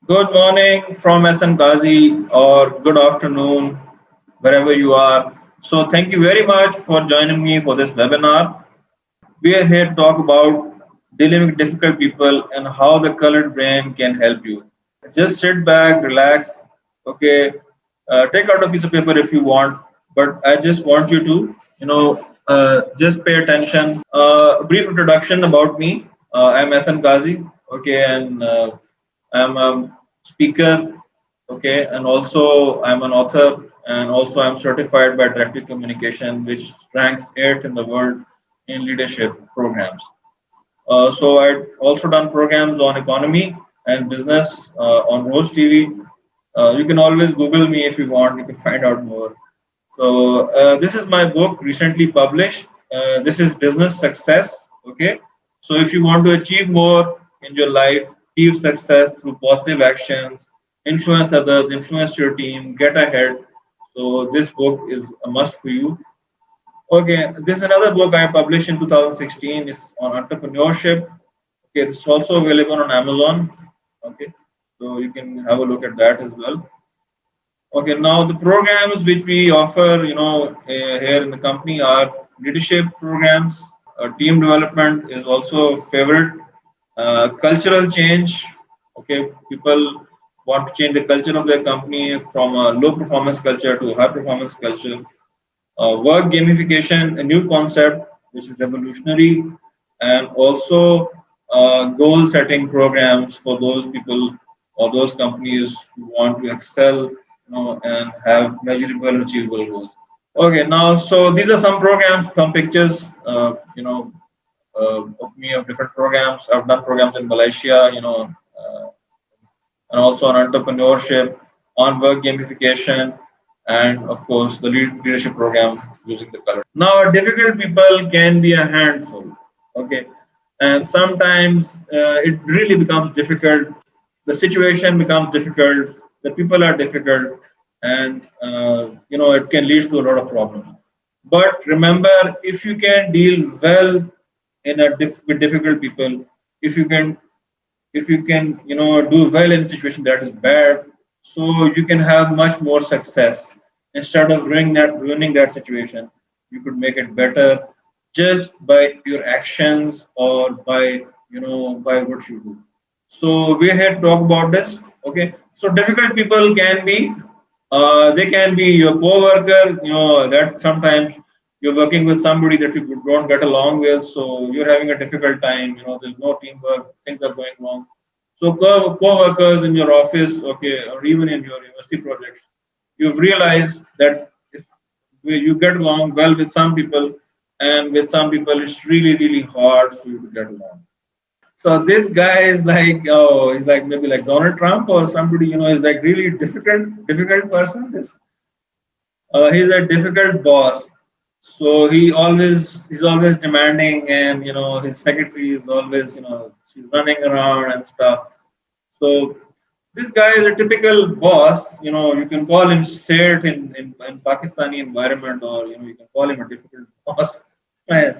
Good morning from Ahsen qazi or good afternoon wherever you are. So thank you very much for joining me for this webinar. We are here to talk about dealing with difficult people and how the colored brain can help you. Just sit back, relax, okay. Take out a piece of paper if you want, but I just want you to, just pay attention. A brief introduction about me. I'm Ahsen Qazi, okay, and I'm a speaker, okay, and also I'm an author, and also I'm certified by Directive Communication, which ranks 8th in the world in leadership programs. So I've also done programs on economy and business on Rose TV. You can always Google me if you want. You can find out more. So this is my book recently published. This is business success. Okay. So if you want to achieve more in your life, achieve success through positive actions, influence others, influence your team, get ahead. So this book is a must for you. Okay, this is another book I published in 2016. It's on entrepreneurship. Okay, it's also available on Amazon. Okay, so you can have a look at that as well. Okay, now the programs which we offer, here in the company are leadership programs. Team development is also a favorite. Cultural change. Okay, people want to change the culture of their company from a low performance culture to a high performance culture. Work gamification, a new concept which is revolutionary, and also goal setting programs for those people or those companies who want to excel, and have measurable and achievable goals. Okay, now so these are some programs, some pictures, of me of different programs. I've done programs in Malaysia, and also on entrepreneurship, on work gamification, and of course the leadership program using the color. Now, difficult people can be a handful, okay, and sometimes it really becomes difficult. The situation becomes difficult. The people are difficult, and it can lead to a lot of problems. But remember, if you can deal well with difficult people, if you can do well in a situation that is bad, so you can have much more success. Instead of ruining that situation, you could make it better just by your actions or by what you do. So we're here to talk about this. Okay, so difficult people can be, they can be your co-worker, that sometimes you're working with somebody that you don't get along with, so you're having a difficult time, there's no teamwork, things are going wrong. So co-workers in your office, okay, or even in your university projects, you've realized that if you get along well with some people, and with some people it's really, really hard for you to get along. So this guy is like, oh, he's like maybe like Donald Trump or somebody, is like really difficult person. He's a difficult boss. So he's always demanding, and his secretary is always, she's running around and stuff. So this guy is a typical boss. You can call him Seth in Pakistani environment, or you can call him a difficult boss. Right.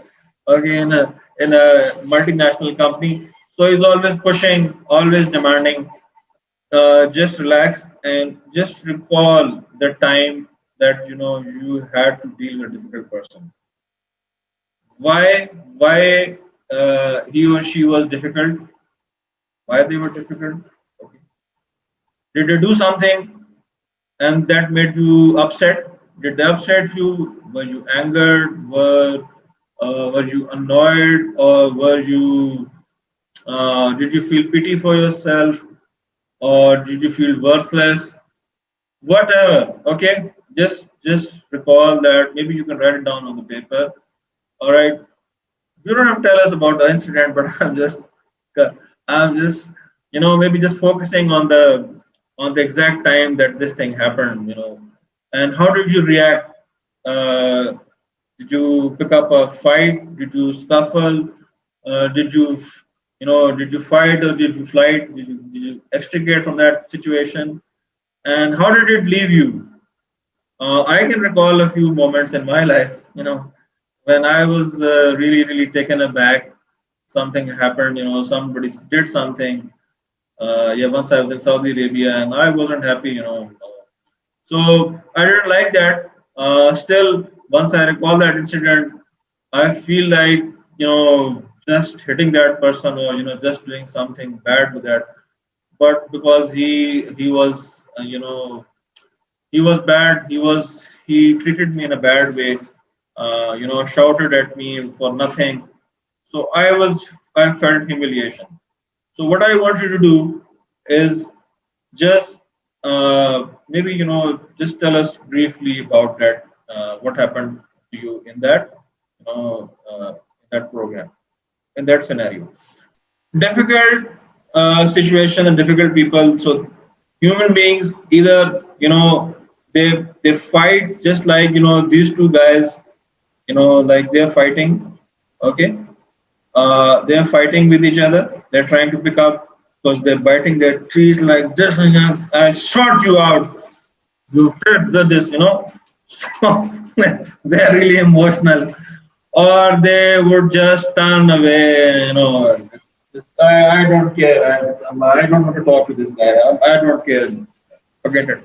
Okay, in a multinational company. So he's always pushing, always demanding. Just relax and just recall the time that you had to deal with a difficult person. Why he or she was difficult? Why they were difficult? Okay. Did they do something and that made you upset? Did they upset you? Were you angered? Were you annoyed, or were you did you feel pity for yourself, or did you feel worthless? Whatever. Okay, just recall that. Maybe you can write it down on the paper. All right. You don't have to tell us about the incident, but I'm just maybe just focusing on the exact time that this thing happened. And how did you react? uh, did you pick up a fight? Did you scuffle? Did you fight, or did you flight? Did you extricate from that situation? And how did it leave you? I can recall a few moments in my life, when I was really, really taken aback. Something happened, somebody did something, Yeah, once I was in Saudi Arabia and I wasn't happy, so I didn't like that. Still, once I recall that incident, I feel like just hitting that person or just doing something bad with that. But because he was he was bad, he treated me in a bad way. Shouted at me for nothing. So I felt humiliation. So what I want you to do is just maybe just tell us briefly about that. What happened to you in that in that program, in that scenario? Difficult situation and difficult people. So human beings either they fight just like these two guys, like they're fighting. Okay, they are fighting with each other. They're trying to pick up because they're biting their teeth like this. I shot you out. You did this. So they're really emotional, or they would just turn away. I don't care. I don't want to talk to this guy. I don't care. Forget it.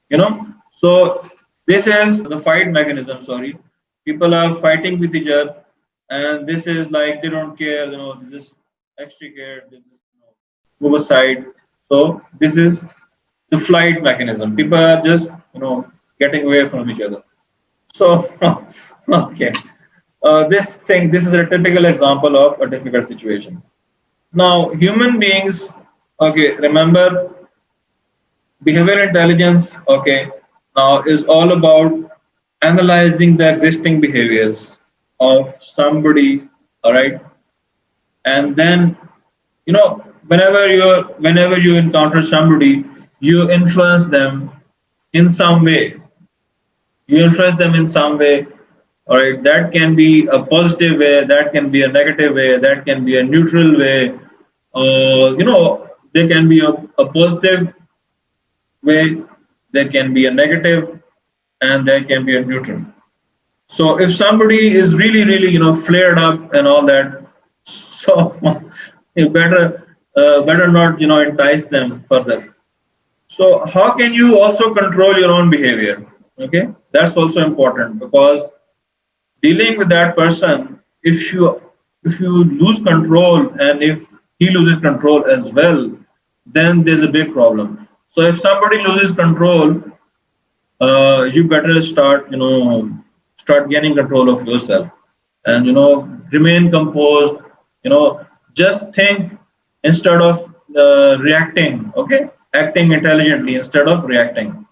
You know. So this is the fight mechanism. Sorry, people are fighting with each other, and this is like they don't care. They just extricate. They just move aside. So this is the flight mechanism. People are just getting away from each other. So okay, this is a typical example of a difficult situation. Now, human beings, okay, remember behavioral intelligence, okay, now is all about analyzing the existing behaviors of somebody, all right, and then whenever you encounter somebody, you influence them in some way. You influence them in some way, all right. That can be a positive way, that can be a negative way, that can be a neutral way. There can be a positive way, there can be a negative, and there can be a neutral. So if somebody is really flared up and all that, so you better not entice them further. So how can you also control your own behavior? Okay, that's also important because dealing with that person, if you lose control and if he loses control as well, then there's a big problem. So if somebody loses control, you better start gaining control of yourself and remain composed. Just think instead of reacting. Okay, acting intelligently instead of reacting.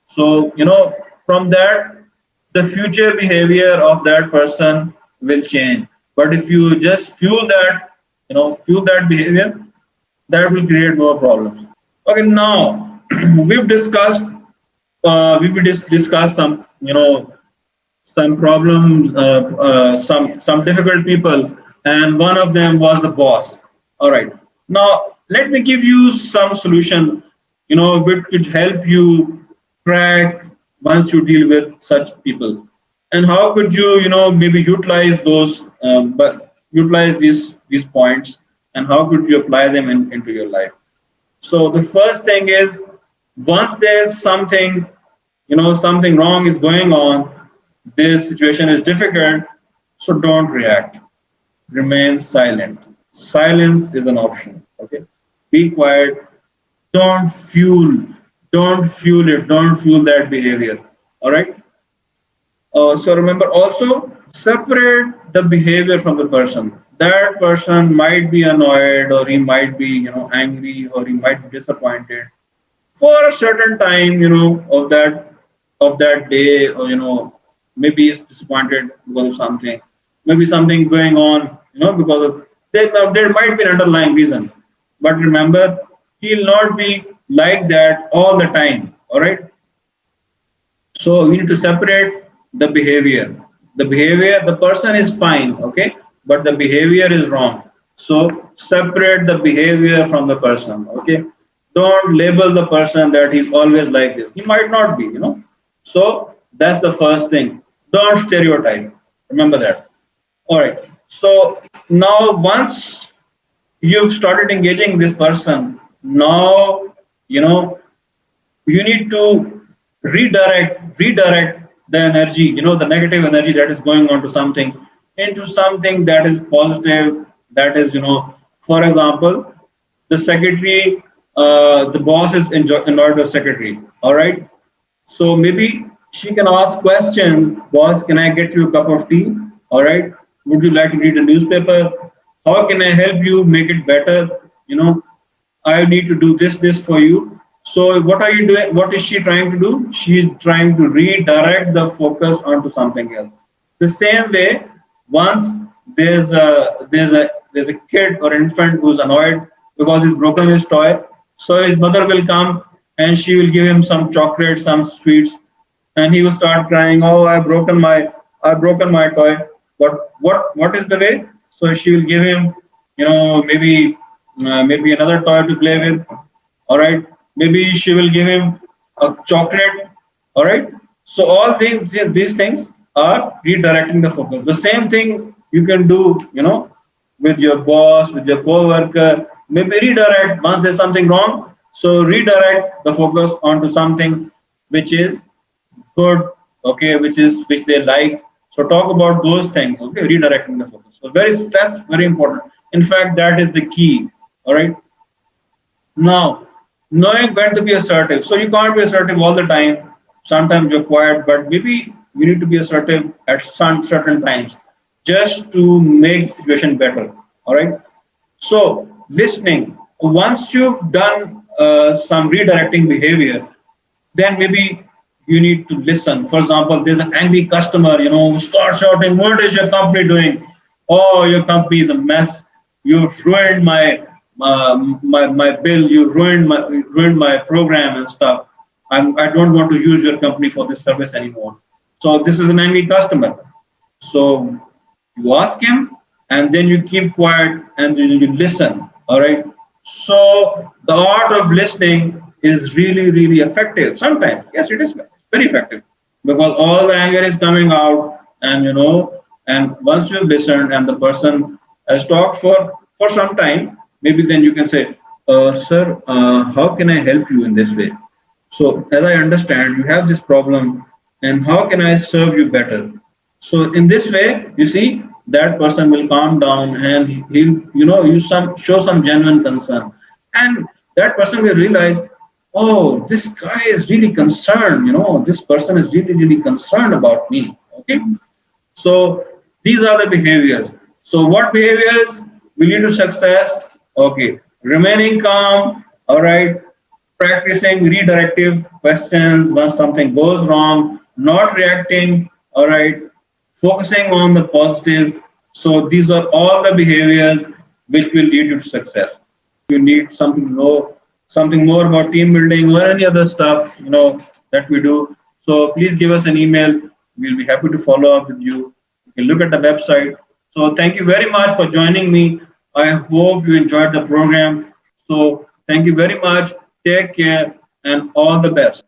So from that, the future behavior of that person will change. But if you just fuel that behavior, that will create more problems. Okay, now we've discussed discussed some problems, some difficult people, and one of them was the boss. All right. Now let me give you some solution, which could help you crack once you deal with such people. And how could you, maybe utilize but utilize these points, and how could you apply them into your life? So the first thing is once there's something wrong is going on, this situation is difficult, so don't react. Remain silent. Silence is an option. Okay. Be quiet. Don't fuel. Don't fuel it. Don't fuel that behavior. All right. So remember also separate the behavior from the person. That person might be annoyed, or he might be angry, or he might be disappointed for a certain time, of that day, or maybe he's disappointed because of something, maybe something going on, because of there might be an underlying reason. But remember, he'll not be like that all the time. All right. So we need to separate the behavior. The person is fine, okay, but the behavior is wrong. So separate the behavior from the person, okay. Don't label the person that he's always like this. He might not be. So that's the first thing. Don't stereotype. Remember that. All right. So now once you've started engaging this person, Now, you know, you need to redirect the energy, the negative energy that is going on to something, into something that is positive. That is, for example, the secretary, the boss is annoyed with secretary. All right, so maybe she can ask questions. Boss, can I get you a cup of tea? All right. Would you like to read a newspaper? How can I help you make it better? You know, I need to do this for you. So what are you doing? What is she trying to do? She is trying to redirect the focus onto something else. The same way, once there's a kid or infant who's annoyed because he's broken his toy, so his mother will come and she will give him some chocolate, some sweets, and he will start crying. Oh, I've broken my toy. But what is the way? So she will give him, maybe another toy to play with. All right, maybe she will give him a chocolate. All right, so all these things are redirecting the focus. The same thing you can do, with your boss, with your co-worker. Maybe redirect once there's something wrong. So redirect the focus onto something which is good, okay, which they like. So talk about those things, okay, redirecting the focus. So that's very important. In fact, that is the key. All right. Now, knowing when to be assertive. So you can't be assertive all the time. Sometimes you're quiet, but maybe you need to be assertive at some certain times just to make the situation better. All right. So listening. Once you've done some redirecting behavior, then maybe you need to listen. For example, there's an angry customer, who starts shouting, "What is your company doing? Oh, your company is a mess. You've ruined my bill. You ruined my program and stuff. I don't want to use your company for this service anymore." So this is an angry customer. So you ask him, and then you keep quiet and then you listen. All right. So the art of listening is really, really effective. Sometimes, yes, it is very effective because all the anger is coming out, and and once you've listened and the person has talked for some time, maybe then you can say, "Sir, how can I help you in this way? So as I understand, you have this problem, and how can I serve you better?" So in this way, you see, that person will calm down and he'll, show some genuine concern, and that person will realize, oh, this guy is really concerned. This person is really, really concerned about me. Okay, so these are the behaviors. So what behaviors will lead to success? Okay, remaining calm. All right, practicing redirective questions once something goes wrong, not reacting. All right, focusing on the positive. So these are all the behaviors which will lead you to success. You need something to know, something more about team building or any other stuff, that we do. So please give us an email. We'll be happy to follow up with you. You can look at the website. So thank you very much for joining me. I hope you enjoyed the program. So thank you very much. Take care and all the best.